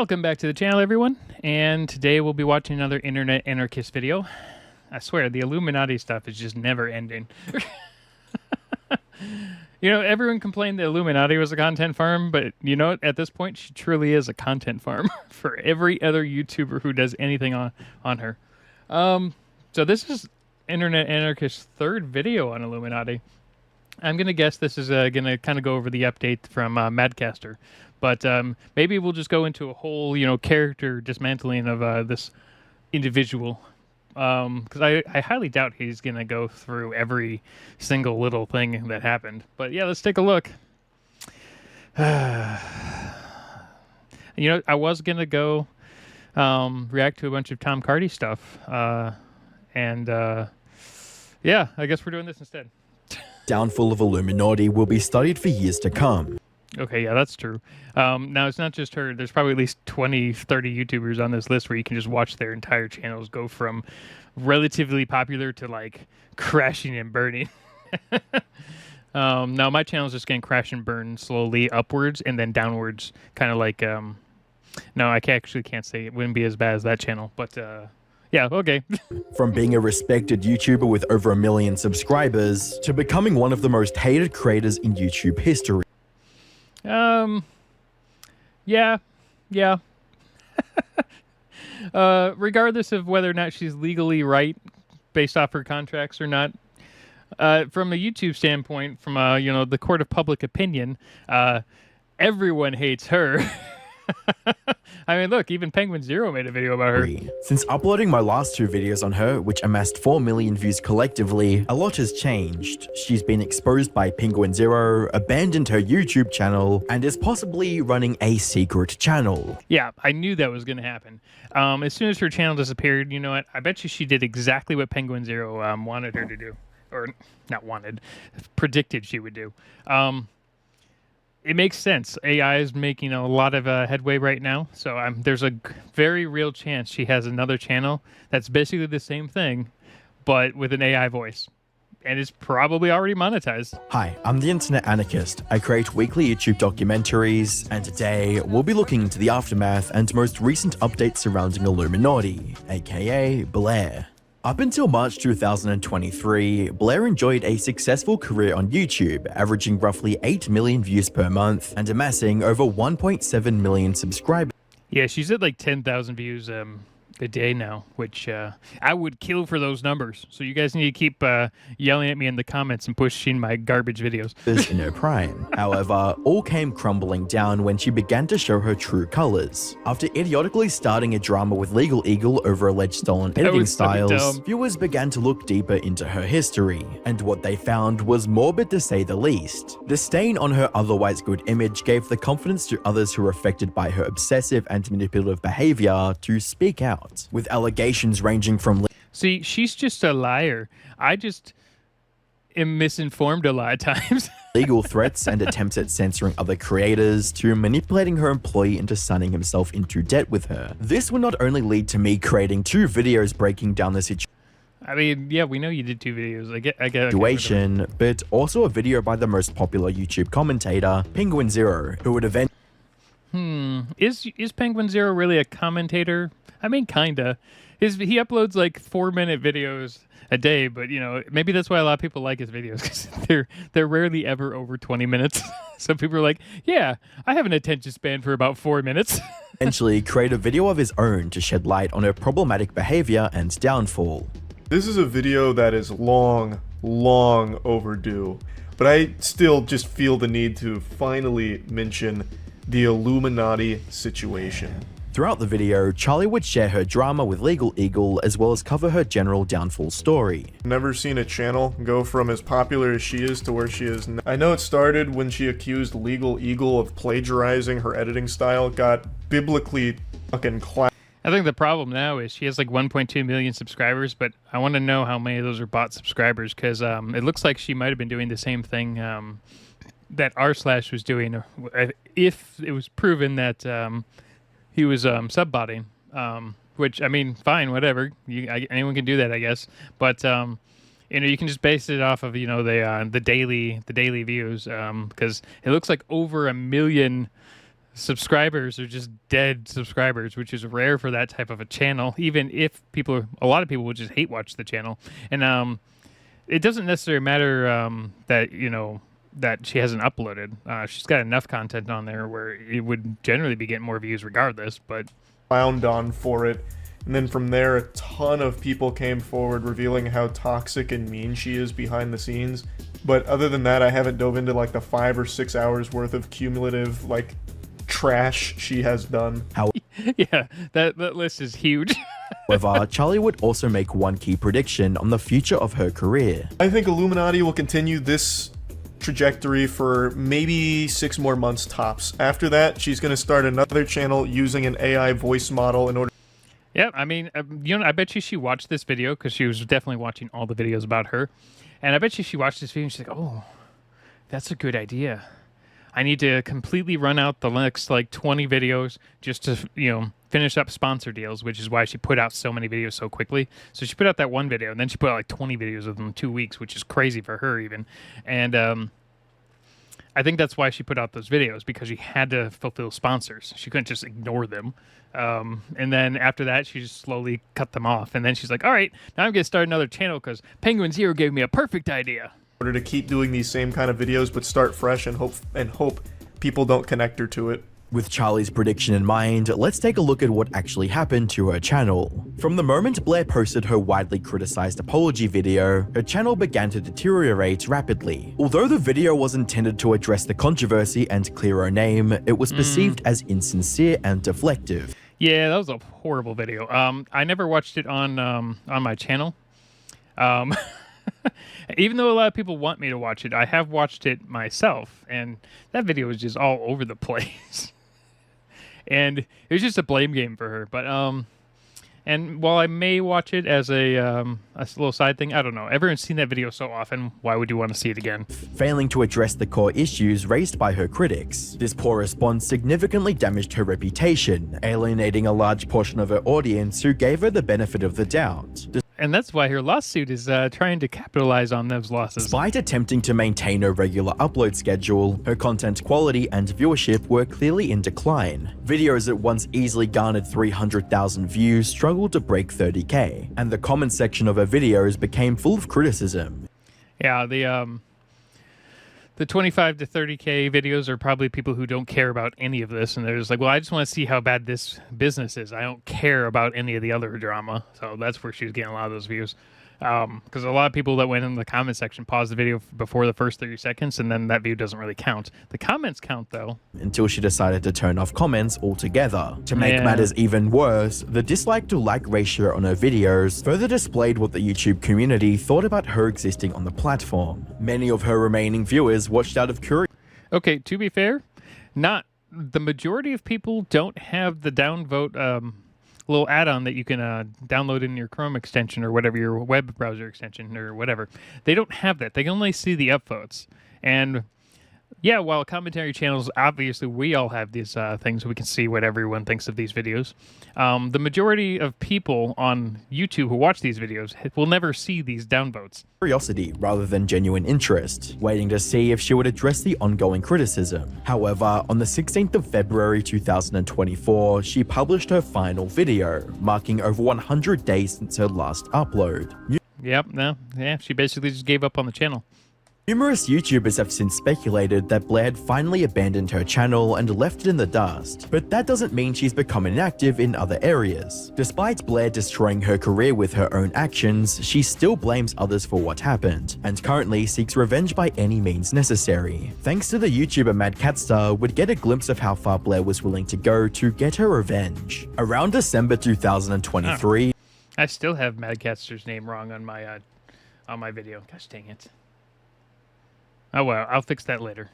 Welcome back to the channel, everyone, and today we'll be watching another Internet Anarchist video. I swear, the Illuminati stuff is just never ending. You know, everyone complained the Illuminati was a content farm, but you know what? At this point, she truly is a content farm for every other YouTuber who does anything on her. So this is Internet Anarchist's third video on Illuminati. I'm going to guess this is going to kind of go over the update from Madcaster. But maybe we'll just go into a whole, character dismantling of this individual. Because I highly doubt he's going to go through every single little thing that happened. But yeah, let's take a look. I was going to go react to a bunch of Tom Cardy stuff. Yeah, I guess we're doing this instead. Downfall of iilluminaughtii will be studied for years to come. Okay, yeah, that's true. Now, it's not just her. There's probably at least 20, 30 YouTubers on this list where you can just watch their entire channels go from relatively popular to, like, crashing and burning. Now, my channel is just going to crash and burn slowly upwards and then downwards, kind of like... no, I actually can't say it wouldn't be as bad as that channel, but... yeah, okay. From being a respected YouTuber with over 1 million subscribers to becoming one of the most hated creators in YouTube history. Yeah. Regardless of whether or not she's legally right based off her contracts or not, from a YouTube standpoint, from the court of public opinion, everyone hates her. I mean, look, even Penguin Zero made a video about her. Since uploading my last 2 videos on her, which amassed 4 million views collectively, a lot has changed. She's been exposed by Penguin Zero, abandoned her YouTube channel, and is possibly running a secret channel. Yeah, I knew that was going to happen. As soon as her channel disappeared, you know what? I bet you she did exactly what Penguin Zero wanted her to do. Or, not wanted, predicted she would do. It makes sense. AI is making a lot of headway right now, so there's a very real chance she has another channel that's basically the same thing, but with an AI voice. And it's probably already monetized. Hi, I'm the Internet Anarchist. I create weekly YouTube documentaries, and today we'll be looking into the aftermath and most recent updates surrounding iilluminaughtii, aka Blair. Up until March 2023, Blair enjoyed a successful career on YouTube, averaging roughly 8 million views per month and amassing over 1.7 million subscribers. Yeah, she's at like 10,000 views a day now, which I would kill for those numbers. So you guys need to keep yelling at me in the comments and pushing my garbage videos. In her prime. However, all came crumbling down when she began to show her true colors. After idiotically starting a drama with Legal Eagle over alleged stolen editing styles, viewers began to look deeper into her history, and what they found was morbid to say the least. The stain on her otherwise good image gave the confidence to others who were affected by her obsessive and manipulative behavior to speak out, with allegations ranging from... See, she's just a liar. I just am misinformed a lot of times. legal threats and attempts at censoring other creators to manipulating her employee into signing himself into debt with her. This would not only lead to me creating 2 videos breaking down the situation. I mean, yeah, we know you did 2 videos. I get situation, but also a video by the most popular YouTube commentator, Penguin Zero, who would eventually... Is Penguin Zero really a commentator? I mean, kinda. He uploads like 4-minute videos a day, but maybe that's why a lot of people like his videos, because they're rarely ever over 20 minutes. So people are like, yeah, I have an attention span for about 4 minutes. eventually create a video of his own to shed light on her problematic behavior and downfall. This is a video that is long overdue, but I still just feel the need to finally mention the iilluminaughtii situation. Throughout the video, Charlie would share her drama with Legal Eagle as well as cover her general downfall story. Never seen a channel go from as popular as she is to where she is now. I know it started when she accused Legal Eagle of plagiarizing her editing style, got biblically fucking clapped. I think the problem now is she has like 1.2 million subscribers, but I want to know how many of those are bot subscribers, because it looks like she might have been doing the same thing that r/slash was doing, if it was proven that he was sub-botting, which, I mean, fine, whatever. Anyone can do that, I guess. But you can just base it off of the daily views, because it looks like over 1 million subscribers are just dead subscribers, which is rare for that type of a channel. Even if a lot of people would just hate watch the channel, and it doesn't necessarily matter that that she hasn't uploaded. She's got enough content on there where it would generally be getting more views regardless. But found on for it. And then from there, a ton of people came forward revealing how toxic and mean she is behind the scenes. But other than that, I haven't dove into like the 5 or 6 hours worth of cumulative like trash she has done. Yeah, that list is huge. However, Charlie would also make one key prediction on the future of her career. I think iilluminaughtii will continue this trajectory for maybe 6 more months tops. After that, she's going to start another channel using an AI voice model in order. Yeah, I mean, I bet you she watched this video because she was definitely watching all the videos about her. And I bet you she watched this video and she's like, oh, that's a good idea. I need to completely run out the next like 20 videos just to, finish up sponsor deals, which is why she put out so many videos so quickly. So she put out that one video and then she put out like 20 videos within 2 weeks, which is crazy for her even. And I think that's why she put out those videos, because she had to fulfill sponsors. She couldn't just ignore them. And then after that, she just slowly cut them off. And then she's like, all right, now I'm going to start another channel because Penguin Zero gave me a perfect idea. In order to keep doing these same kind of videos but start fresh and hope people don't connect her to it. With Charlie's prediction in mind, let's take a look at what actually happened to her channel. From the moment Blair posted her widely criticized apology video, her channel began to deteriorate rapidly. Although the video was intended to address the controversy and clear her name, it was perceived as insincere and deflective. Yeah, that was a horrible video. I never watched it on my channel. Even though a lot of people want me to watch it, I have watched it myself, and that video was just all over the place. And it was just a blame game for her. But and while I may watch it as a little side thing, I don't know. Everyone's seen that video so often. Why would you want to see it again? Failing to address the core issues raised by her critics. This poor response significantly damaged her reputation, alienating a large portion of her audience who gave her the benefit of the doubt. And that's why her lawsuit is trying to capitalize on those losses. Despite attempting to maintain a regular upload schedule, her content quality and viewership were clearly in decline. Videos that once easily garnered 300,000 views struggled to break 30k, and the comment section of her videos became full of criticism. Yeah, the 25 to 30k videos are probably people who don't care about any of this, and they're just like, well, I just want to see how bad this business is. I don't care about any of the other drama. So that's where she was getting a lot of those views. Because a lot of people that went in the comment section paused the video before the first 30 seconds, and then that view doesn't really count. The comments count, though. Until she decided to turn off comments altogether. To make matters even worse, the dislike to like ratio on her videos further displayed what the YouTube community thought about her existing on the platform. Many of her remaining viewers watched out of curiosity. Okay, to be fair, not the majority of people don't have the downvote little add-on that you can download in your Chrome extension or whatever, your web browser extension or whatever. They don't have that. They can only see the upvotes. And yeah, while commentary channels, obviously we all have these things. We can see what everyone thinks of these videos. The majority of people on YouTube who watch these videos will never see these downvotes. Curiosity rather than genuine interest, waiting to see if she would address the ongoing criticism. However, on the 16th of February 2024, she published her final video, marking over 100 days since her last upload. Yeah, she basically just gave up on the channel. Numerous YouTubers have since speculated that Blair had finally abandoned her channel and left it in the dust, but that doesn't mean she's become inactive in other areas. Despite Blair destroying her career with her own actions, she still blames others for what happened, and currently seeks revenge by any means necessary. Thanks to the YouTuber Mad Catstar would get a glimpse of how far Blair was willing to go to get her revenge. Around December 2023, I still have Mad Catstar's name wrong on my video. Gosh dang it. Oh well, I'll fix that later.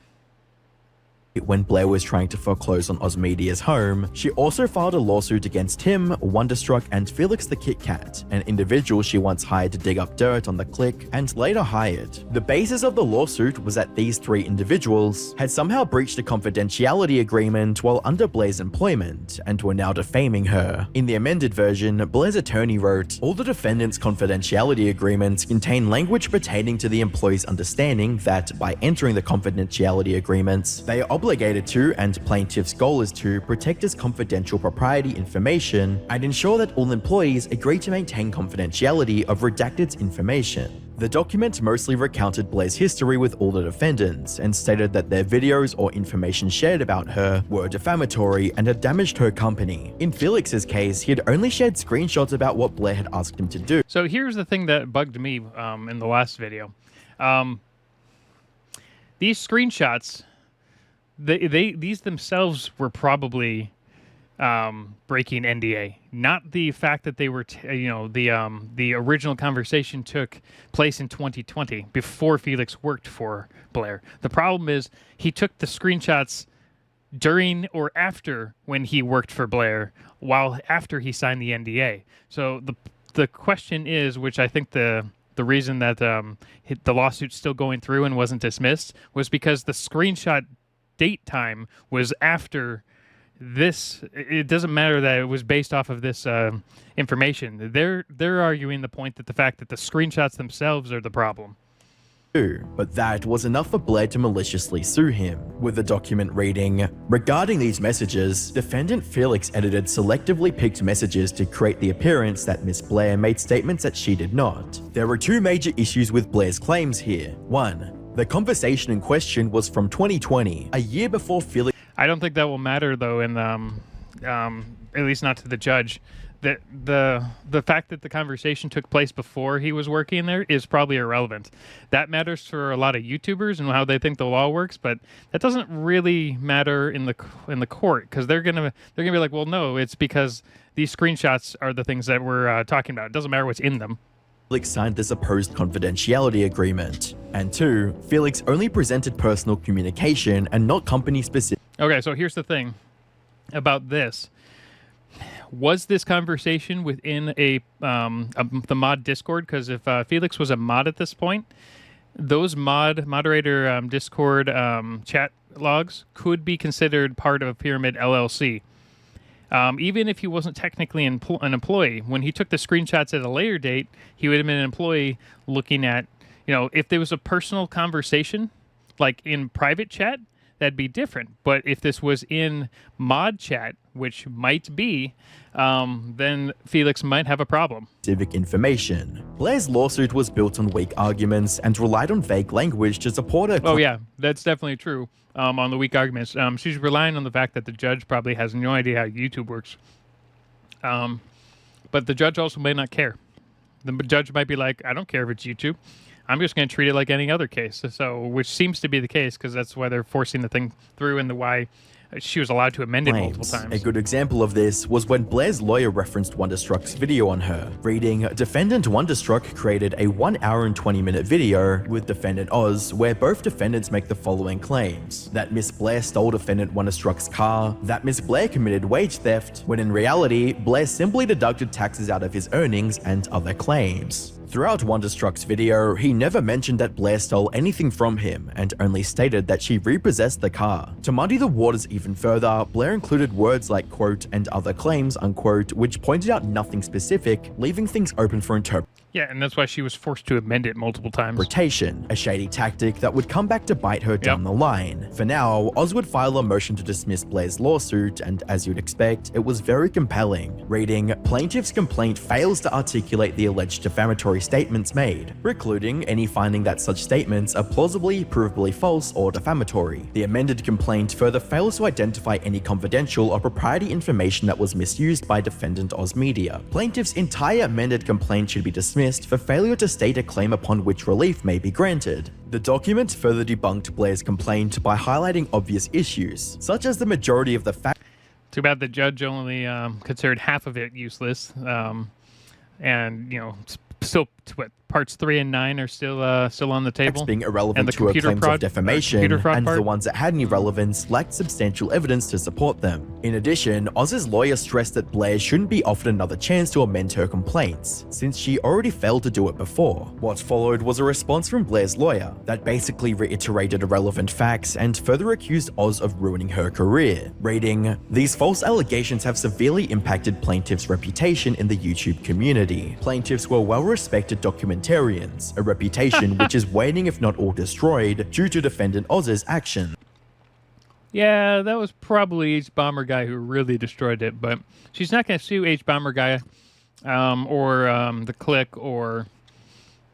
when Blair was trying to foreclose on Ozmedia's home, she also filed a lawsuit against him, Wonderstruck, and Felix the Kit Kat, an individual she once hired to dig up dirt on the clique and later hired. The basis of the lawsuit was that these three individuals had somehow breached a confidentiality agreement while under Blair's employment and were now defaming her. In the amended version, Blair's attorney wrote, "All the defendants' confidentiality agreements contain language pertaining to the employee's understanding that, by entering the confidentiality agreements, they are obligated obligated to, and plaintiff's goal is to, protect his confidential propriety information and ensure that all employees agree to maintain confidentiality of redacted information. The document mostly recounted Blair's history with all the defendants and stated that their videos or information shared about her were defamatory and had damaged her company. In Felix's case, he had only shared screenshots about what Blair had asked him to do. So here's the thing that bugged me in the last video. These screenshots, these themselves were probably breaking NDA, not the fact that they were, the original conversation took place in 2020 before Felix worked for Blair. The problem is he took the screenshots during or after when he worked for Blair, while after he signed the NDA. So the question is, which I think the reason that the lawsuit's still going through and wasn't dismissed was because the screenshot date time was after this. It doesn't matter that it was based off of this information. They're arguing the point that the fact that the screenshots themselves are the problem. But that was enough for Blair to maliciously sue him, with the document reading, "Regarding these messages, defendant Felix edited selectively picked messages to create the appearance that Miss Blair made statements that she did not. There were two major issues with Blair's claims here. One, the conversation in question was from 2020, a year before Felix..." I don't think that will matter though, in at least not to the judge. That the fact that the conversation took place before he was working there is probably irrelevant. That matters for a lot of YouTubers and how they think the law works, but that doesn't really matter in the court, because they're gonna be like, well, no, it's because these screenshots are the things that we're talking about. It doesn't matter what's in them. Felix signed the supposed confidentiality agreement. And two, Felix only presented personal communication and not company specific. Okay, so here's the thing about this. Was this conversation within the mod Discord? Because if Felix was a mod at this point, those moderator Discord chat logs could be considered part of Pyramid LLC. Even if he wasn't technically an employee, when he took the screenshots at a later date, he would have been an employee looking at, if there was a personal conversation, like in private chat, that'd be different. But if this was in mod chat, which might be, then Felix might have a problem. Civic information. Blair's lawsuit was built on weak arguments and relied on vague language to support her. Oh yeah, that's definitely true. On the weak arguments, she's relying on the fact that the judge probably has no idea how YouTube works. But the judge also may not care. The judge might be like, I don't care if it's YouTube. I'm just going to treat it like any other case. So, which seems to be the case, because that's why they're forcing the thing through, and why she was allowed to amend it multiple times. A good example of this was when Blair's lawyer referenced Wonderstruck's video on her, reading, "Defendant Wonderstruck created a 1 hour and 20-minute video with defendant Oz where both defendants make the following claims: that Miss Blair stole defendant Wonderstruck's car, that Miss Blair committed wage theft, when in reality, Blair simply deducted taxes out of his earnings, and other claims." Throughout Wonderstruck's video, he never mentioned that Blair stole anything from him, and only stated that she repossessed the car. To muddy the waters even further, Blair included words like quote and other claims unquote, which pointed out nothing specific, leaving things open for interpretation. Yeah, and that's why she was forced to amend it multiple times. A shady tactic that would come back to bite her down the line. For now, Oz would file a motion to dismiss Blair's lawsuit, and as you'd expect, it was very compelling. Reading, "Plaintiff's complaint fails to articulate the alleged defamatory statements made, precluding any finding that such statements are plausibly, provably false or defamatory. The amended complaint further fails to identify any confidential or proprietary information that was misused by defendant ozmedia. Plaintiff's entire amended complaint should be dismissed for failure to state a claim upon which relief may be granted." The document further debunked Blair's complaint by highlighting obvious issues, such as the majority of the facts. Too bad the judge only considered half of it useless, and still parts 3 and 9 are still on the table, being irrelevant to her claims of defamation, and the ones that had any relevance lacked substantial evidence to support them. In addition, Oz's lawyer stressed that Blair shouldn't be offered another chance to amend her complaints, since she already failed to do it before. What followed was a response from Blair's lawyer that basically reiterated irrelevant facts and further accused Oz of ruining her career, reading, "These false allegations have severely impacted plaintiff's reputation in the YouTube community. Plaintiffs were well-respected documentarians, a reputation which is waning if not all destroyed due to defendant Oz's action." Yeah, that was probably H Bomber Guy who really destroyed it, but she's not going to sue H Bomber Guy or the Click or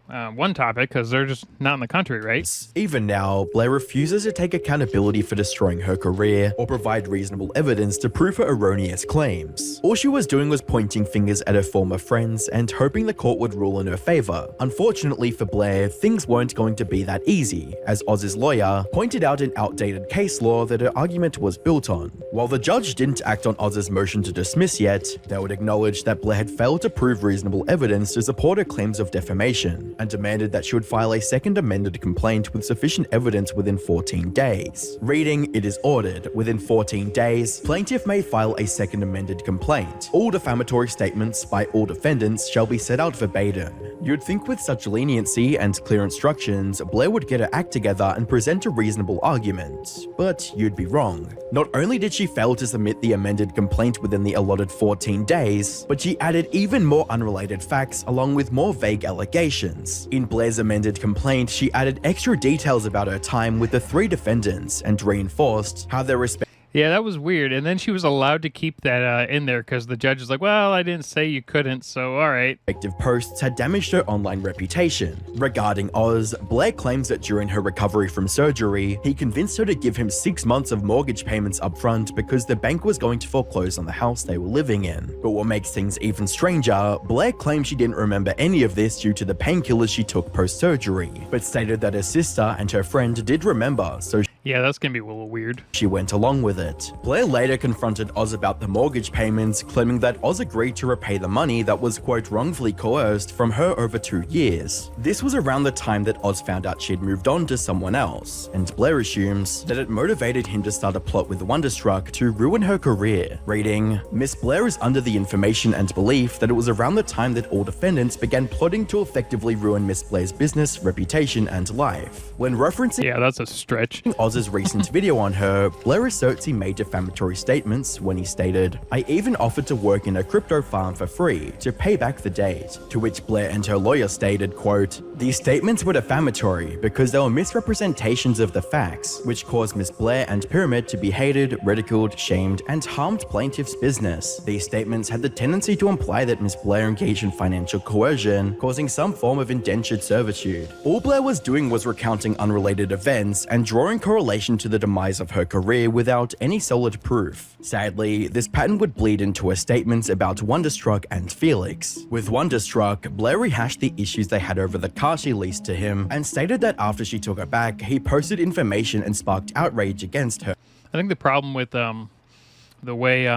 One Topic because they're just not in the country, right? Even now, Blair refuses to take accountability for destroying her career or provide reasonable evidence to prove her erroneous claims. All she was doing was pointing fingers at her former friends and hoping the court would rule in her favor. Unfortunately for Blair, things weren't going to be that easy, as Oz's lawyer pointed out an outdated case law that her argument was built on. While the judge didn't act on Oz's motion to dismiss yet, they would acknowledge that Blair had failed to prove reasonable evidence to support her claims of defamation, and demanded that she would file a second amended complaint with sufficient evidence within 14 days. Reading, it is ordered, within 14 days, plaintiff may file a second amended complaint. All defamatory statements by all defendants shall be set out verbatim. You'd think with such leniency and clear instructions, Blair would get her act together and present a reasonable argument. But you'd be wrong. Not only did she fail to submit the amended complaint within the allotted 14 days, but she added even more unrelated facts along with more vague allegations. In Blair's amended complaint, she added extra details about her time with the 3 defendants and reinforced how their respective Yeah, that was weird. And then she was allowed to keep that in there because the judge was like, well, I didn't say you couldn't, so all right. posts had damaged her online reputation. Regarding Oz, Blair claims that during her recovery from surgery, he convinced her to give him 6 months of mortgage payments upfront because the bank was going to foreclose on the house they were living in. But what makes things even stranger, Blair claimed she didn't remember any of this due to the painkillers she took post-surgery, but stated that her sister and her friend did remember, so Yeah, that's going to be a little weird. she went along with it. Blair later confronted Oz about the mortgage payments, claiming that Oz agreed to repay the money that was quote wrongfully coerced from her over 2 years. This was around the time that Oz found out she'd moved on to someone else, and Blair assumes that it motivated him to start a plot with Wonderstruck to ruin her career. Reading, Miss Blair is under the information and belief that it was around the time that all defendants began plotting to effectively ruin Miss Blair's business, reputation, and life. When referencing Yeah, that's a stretch. Oz's recent video on her, Blair asserts he made defamatory statements when he stated, "I even offered to work in a crypto farm for free to pay back the debt," to which Blair and her lawyer stated, quote, "These statements were defamatory because they were misrepresentations of the facts, which caused Miss Blair and Pyramid to be hated, ridiculed, shamed, and harmed plaintiff's business. These statements had the tendency to imply that Miss Blair engaged in financial coercion, causing some form of indentured servitude." All Blair was doing was recounting unrelated events and drawing correlation to the demise of her career without any solid proof. Sadly, this pattern would bleed into her statements about Wonderstruck and Felix. With Wonderstruck, Blair rehashed the issues they had over the car she leased to him and stated that after she took it back, he posted information and sparked outrage against her. I think the problem with the way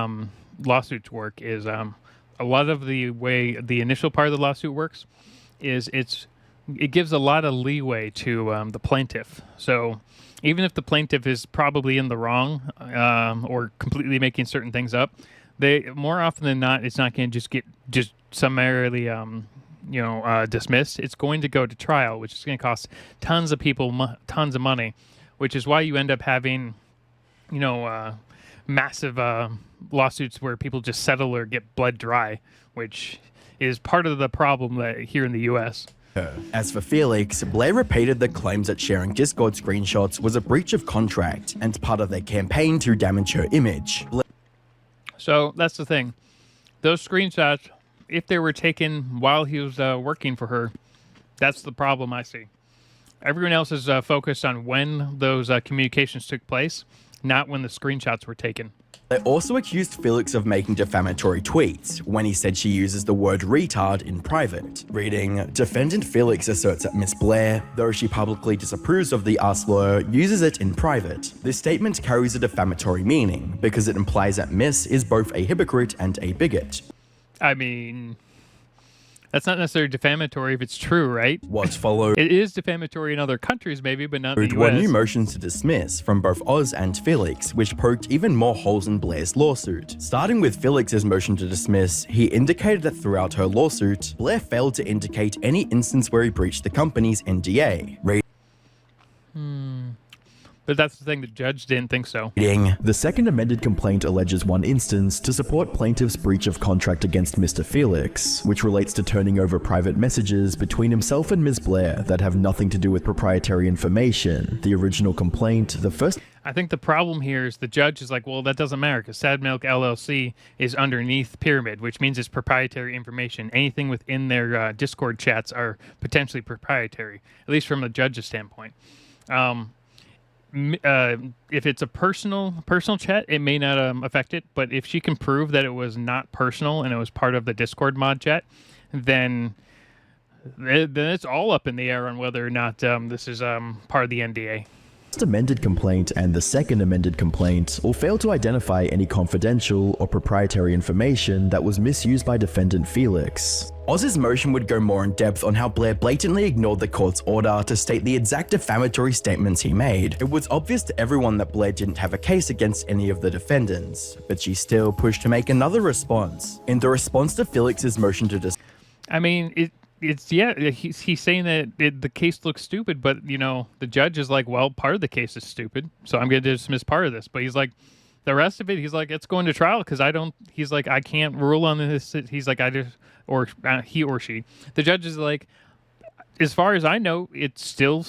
lawsuits work is a lot of the way the initial part of the lawsuit works is it gives a lot of leeway to the plaintiff. So even if the plaintiff is probably in the wrong or completely making certain things up, they more often than not, it's not going to just get summarily dismissed. It's going to go to trial, which is going to cost tons of people tons of money, which is why you end up having massive lawsuits where people just settle or get bled dry, which is part of the problem that here in the U.S. As for Felix, Blair repeated the claims that sharing Discord screenshots was a breach of contract and part of their campaign to damage her image. So that's the thing. Those screenshots, if they were taken while he was working for her, that's the problem I see. Everyone else is focused on when those communications took place, not when the screenshots were taken. They also accused Felix of making defamatory tweets when he said she uses the word retard in private. Reading, defendant Felix asserts that Miss Blair, though she publicly disapproves of the slur, uses it in private. This statement carries a defamatory meaning because it implies that Miss is both a hypocrite and a bigot. I mean, that's not necessarily defamatory if it's true, right? What followed It is defamatory in other countries maybe, but not in the were US. new motions to dismiss from both Oz and Felix, which poked even more holes in Blair's lawsuit. Starting with Felix's motion to dismiss, he indicated that throughout her lawsuit, Blair failed to indicate any instance where he breached the company's NDA. But that's the thing, the judge didn't think so. The second amended complaint alleges one instance to support plaintiff's breach of contract against Mr. Felix, which relates to turning over private messages between himself and Ms. Blair that have nothing to do with proprietary information. The original complaint, the first... I think the problem here is the judge is like, well, that doesn't matter because Sad Milk LLC is underneath Pyramid, which means it's proprietary information. Anything within their Discord chats are potentially proprietary, at least from a judge's standpoint. If it's a personal chat, it may not affect it, but if she can prove that it was not personal and it was part of the Discord mod chat, then it's all up in the air on whether or not this is part of the NDA. Amended complaint and the second amended complaint all fail to identify any confidential or proprietary information that was misused by defendant Felix. Oz's motion would go more in depth on how Blair blatantly ignored the court's order to state the exact defamatory statements he made. It was obvious to everyone that Blair didn't have a case against any of the defendants, but she still pushed to make another response. In the response to Felix's motion to I mean, he's saying that the case looks stupid, but you know the judge is like, well, part of the case is stupid, so I'm going to dismiss part of this. But he's like, the rest of it, he's like, it's going to trial because he's like, I can't rule on this. He's like, he or she. The judge is like, as far as I know, it's still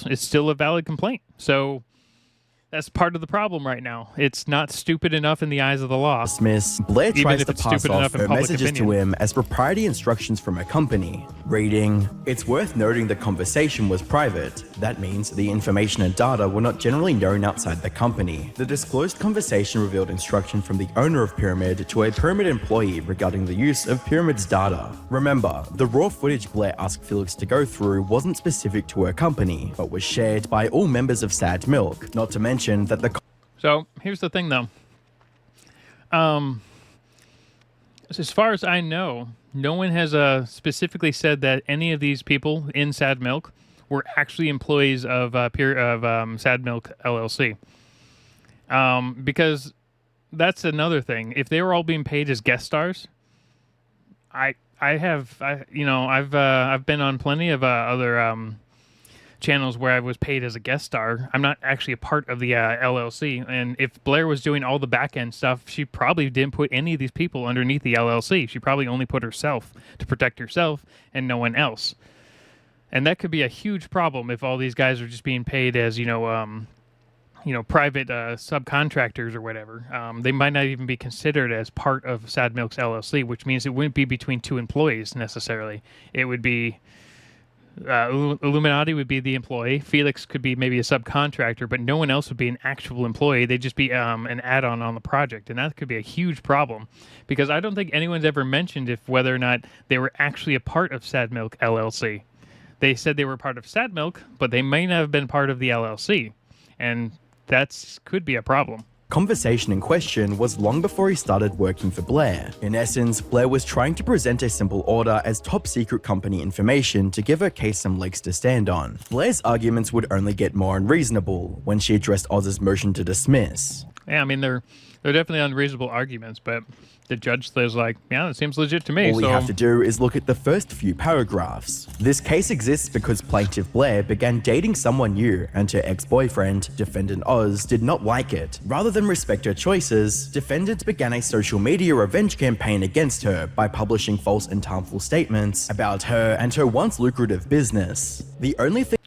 a valid complaint. So that's part of the problem right now. It's not stupid enough in the eyes of the law. Dismiss. Blair tries to pass off her messages to him as proprietary instructions from a company. Reading, it's worth noting the conversation was private. That means the information and data were not generally known outside the company. The disclosed conversation revealed instruction from the owner of Pyramid to a Pyramid employee regarding the use of Pyramid's data. Remember, the raw footage Blair asked Felix to go through wasn't specific to her company, but was shared by all members of Sad Milk, not to mention that the... So here's the thing though. As far as I know, no one has specifically said that any of these people in Sad Milk were actually employees of Sad Milk LLC. Because that's another thing. If they were all being paid as guest stars, I've been on plenty of other channels where I was paid as a guest star. I'm not actually a part of the LLC, and if Blair was doing all the back end stuff, she probably didn't put any of these people underneath the LLC. She probably only put herself to protect herself and no one else. And that could be a huge problem if all these guys are just being paid as private subcontractors or whatever. They might not even be considered as part of Sad Milk's LLC, which means it wouldn't be between two employees necessarily. It would be iilluminaughtii would be the employee. Felix could be maybe a subcontractor, but no one else would be an actual employee. They'd just be an add-on on the project, and that could be a huge problem because I don't think anyone's ever mentioned whether or not they were actually a part of Sad Milk LLC. They said they were part of Sad Milk, but they may not have been part of the LLC, and that could be a problem. Conversation in question was long before he started working for Blair. In essence, Blair was trying to present a simple order as top secret company information to give her case some legs to stand on. Blair's arguments would only get more unreasonable when she addressed Oz's motion to dismiss. Yeah, I mean, they're definitely unreasonable arguments, but the judge says, like, yeah, it seems legit to me. All you have to do is look at the first few paragraphs. This case exists because plaintiff Blair began dating someone new, and her ex-boyfriend, defendant Oz, did not like it. Rather than respect her choices, defendant began a social media revenge campaign against her by publishing false and harmful statements about her and her once lucrative business. The only thing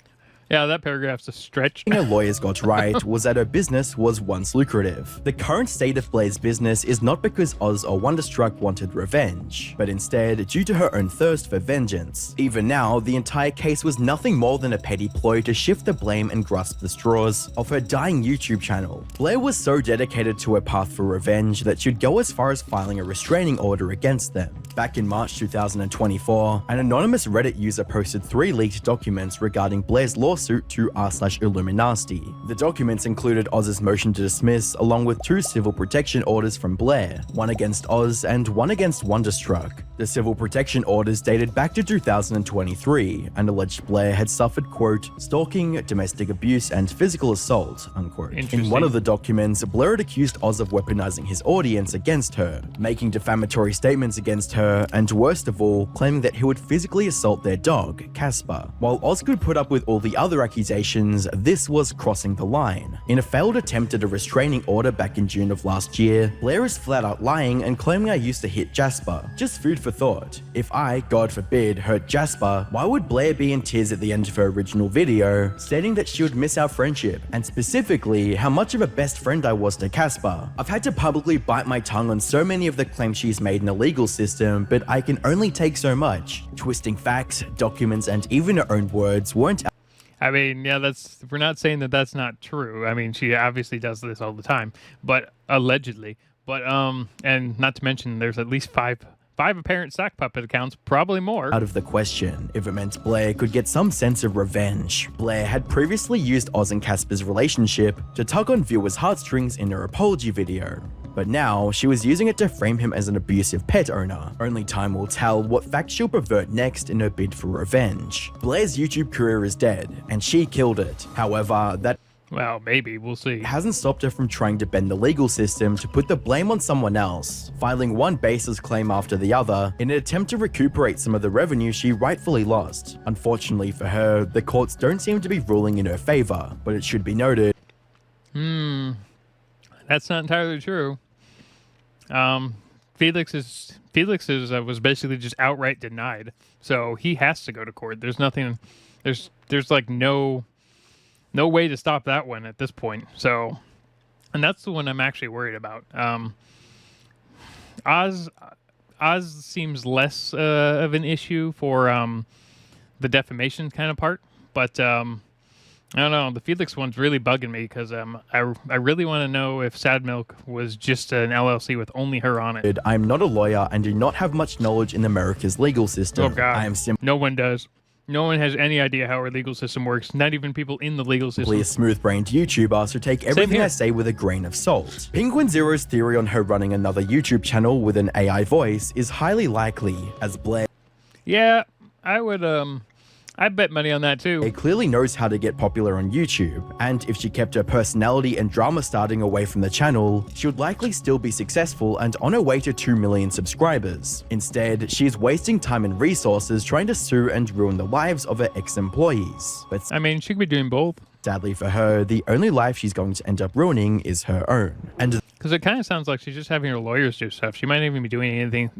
Yeah, that paragraph's a stretch. her lawyers got right was that her business was once lucrative. The current state of Blair's business is not because Oz or Wonderstruck wanted revenge, but instead due to her own thirst for vengeance. Even now, the entire case was nothing more than a petty ploy to shift the blame and grasp the straws of her dying YouTube channel. Blair was so dedicated to her path for revenge that she'd go as far as filing a restraining order against them. Back in March 2024, an anonymous Reddit user posted 3 leaked documents regarding Blair's lawsuit to r/iilluminaughtii. The documents included Oz's motion to dismiss along with 2 civil protection orders from Blair, one against Oz and one against Wonderstruck. The civil protection orders dated back to 2023 and alleged Blair had suffered, quote, stalking, domestic abuse, and physical assault, unquote. In one of the documents, Blair had accused Oz of weaponizing his audience against her, making defamatory statements against her, and worst of all, claiming that he would physically assault their dog, Casper. While Oz could put up with all the other other accusations, this was crossing the line. In a failed attempt at a restraining order back in June of last year, Blair is flat out lying and claiming I used to hit Jasper. Just food for thought. If I, God forbid, hurt Jasper, why would Blair be in tears at the end of her original video, stating that she would miss our friendship, and specifically, how much of a best friend I was to Casper? I've had to publicly bite my tongue on so many of the claims she's made in the legal system, but I can only take so much. Twisting facts, documents, and even her own words weren't. I mean, yeah, we're not saying that that's not true. I mean, she obviously does this all the time, but allegedly. But and not to mention, there's at least five apparent sock puppet accounts, probably more. Out of the question if it meant Blair could get some sense of revenge. Blair had previously used Oz and Casper's relationship to tug on viewers' heartstrings in her apology video. But now, she was using it to frame him as an abusive pet owner. Only time will tell what facts she'll pervert next in her bid for revenge. Blair's YouTube career is dead, and she killed it. However, that well, maybe, we'll see. hasn't stopped her from trying to bend the legal system to put the blame on someone else, filing one baseless claim after the other in an attempt to recuperate some of the revenue she rightfully lost. Unfortunately for her, the courts don't seem to be ruling in her favor, but it should be noted. That's not entirely true. Felix was basically just outright denied, so he has to go to court. There's nothing, there's like no way to stop that one at this point. So, and that's the one I'm actually worried about. Oz seems less of an issue for the defamation kind of part, but I don't know. The Felix one's really bugging me because I really want to know if Sad Milk was just an LLC with only her on it. I'm not a lawyer and do not have much knowledge in America's legal system. Oh God, I am no one does. No one has any idea how our legal system works. Not even people in the legal system. A smooth-brained YouTuber, so take everything I say with a grain of salt. Penguin Zero's theory on her running another YouTube channel with an AI voice is highly likely, as Blair Yeah, I would I'd bet money on that too. clearly knows how to get popular on YouTube, and if she kept her personality and drama starting away from the channel, she would likely still be successful and on her way to 2 million subscribers. Instead, she is wasting time and resources trying to sue and ruin the lives of her ex-employees. But I mean, she could be doing both. sadly for her, the only life she's going to end up ruining is her own. And Because it kind of sounds like she's just having her lawyers do stuff. She might not even be doing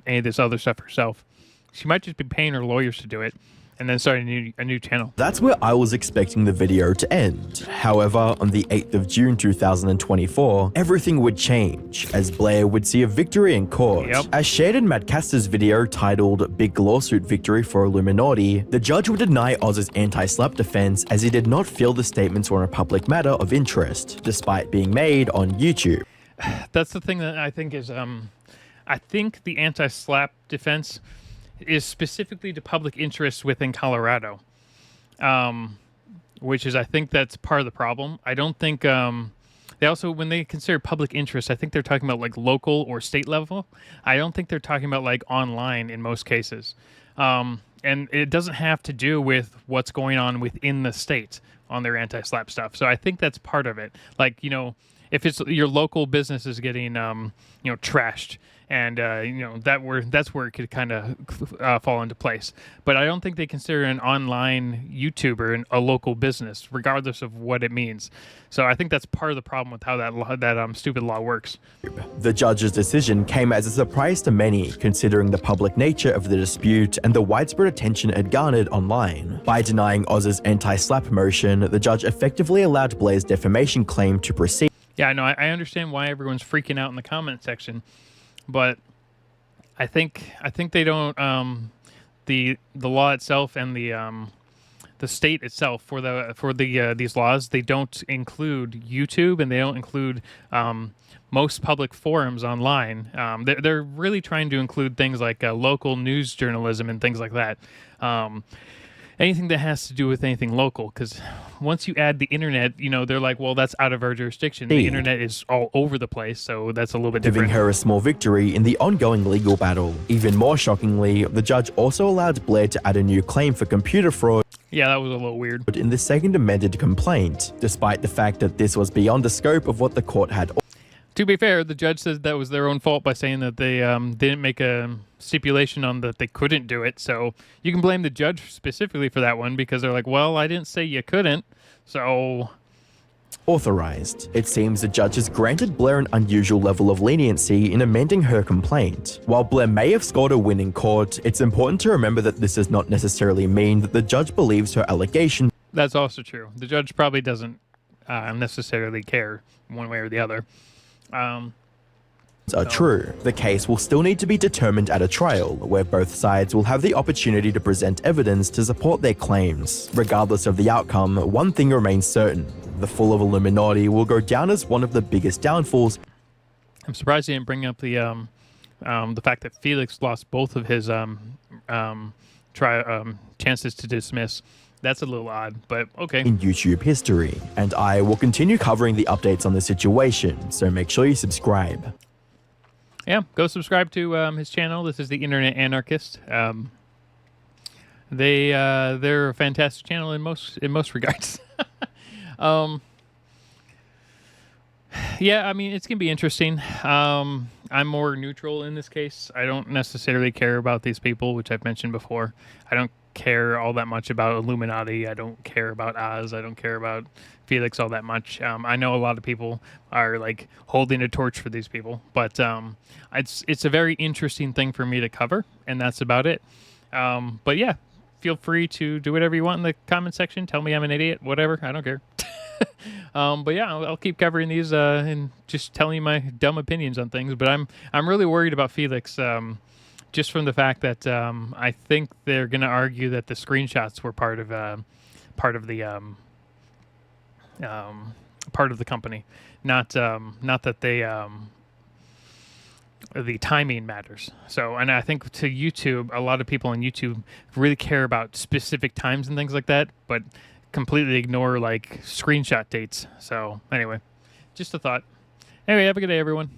any of this other stuff herself. She might just be paying her lawyers to do it, and then starting a new channel. that's where I was expecting the video to end. However, on the 8th of June 2024, everything would change, as Blair would see a victory in court. Yep. As shared in Madcaster's video titled Big Lawsuit Victory for iilluminaughtii, the judge would deny Oz's anti-slap defense as he did not feel the statements were a public matter of interest, despite being made on YouTube. That's the thing that I think is, I think the anti-slap defense is specifically to public interest within Colorado, which is, I think that's part of the problem. I don't think, they also, when they consider public interest, I think they're talking about like local or state level. I don't think they're talking about like online in most cases. And it doesn't have to do with what's going on within the state on their anti-slap stuff. So I think that's part of it. Like, you know, if it's your local business is getting, trashed, and that's where it could kind of fall into place. But I don't think they consider an online YouTuber a local business, regardless of what it means. So I think that's part of the problem with how that stupid law works. The judge's decision came as a surprise to many, considering the public nature of the dispute and the widespread attention it garnered online. By denying Oz's anti-slap motion, the judge effectively allowed Blair's defamation claim to proceed. Yeah, I know. I understand why everyone's freaking out in the comment section, but I think they don't. The law itself and the state itself for these laws, they don't include YouTube, and they don't include most public forums online. They're really trying to include things like local news journalism and things like that. Anything that has to do with anything local, because once you add the internet, they're like, well, that's out of our jurisdiction. The internet is all over the place, so that's a little bit different. Giving her a small victory in the ongoing legal battle. Even more shockingly, the judge also allowed Blair to add a new claim for computer fraud. Yeah, that was a little weird. In the second amended complaint, despite the fact that this was beyond the scope of what the court had. To be fair, the judge said that was their own fault by saying that they didn't make a stipulation on that they couldn't do it. So you can blame the judge specifically for that one because they're like, well, I didn't say you couldn't. So Authorized. It seems the judge has granted Blair an unusual level of leniency in amending her complaint. While Blair may have scored a win in court, it's important to remember that this does not necessarily mean that the judge believes her allegation. That's also true. The judge probably doesn't necessarily care one way or the other. Are true. The case will still need to be determined at a trial, where both sides will have the opportunity to present evidence to support their claims. Regardless of the outcome, one thing remains certain. The fall of Illuminaughtii will go down as one of the biggest downfalls. I'm surprised he didn't bring up the fact that Felix lost both of his chances to dismiss. That's a little odd, but okay. In YouTube history, and I will continue covering the updates on the situation, so make sure you subscribe. Yeah, go subscribe to his channel. This is the Internet Anarchist. They're a fantastic channel in most regards. Yeah, I mean, it's gonna be interesting. I'm more neutral in this case. I don't necessarily care about these people, which I've mentioned before. I don't care all that much about Illuminaughtii. I don't care about Oz. I don't care about Felix all that much. I know a lot of people are like holding a torch for these people, but it's a very interesting thing for me to cover, and that's about it. But yeah, feel free to do whatever you want in the comment section. Tell me I'm an idiot, whatever. I don't care. But yeah, I'll keep covering these and just telling you my dumb opinions on things. But I'm really worried about Felix. Just from the fact that I think they're going to argue that the screenshots were part of the company, not that they the timing matters. So, and I think to YouTube, a lot of people on YouTube really care about specific times and things like that, but completely ignore like screenshot dates. So anyway, just a thought. Anyway, have a good day, everyone.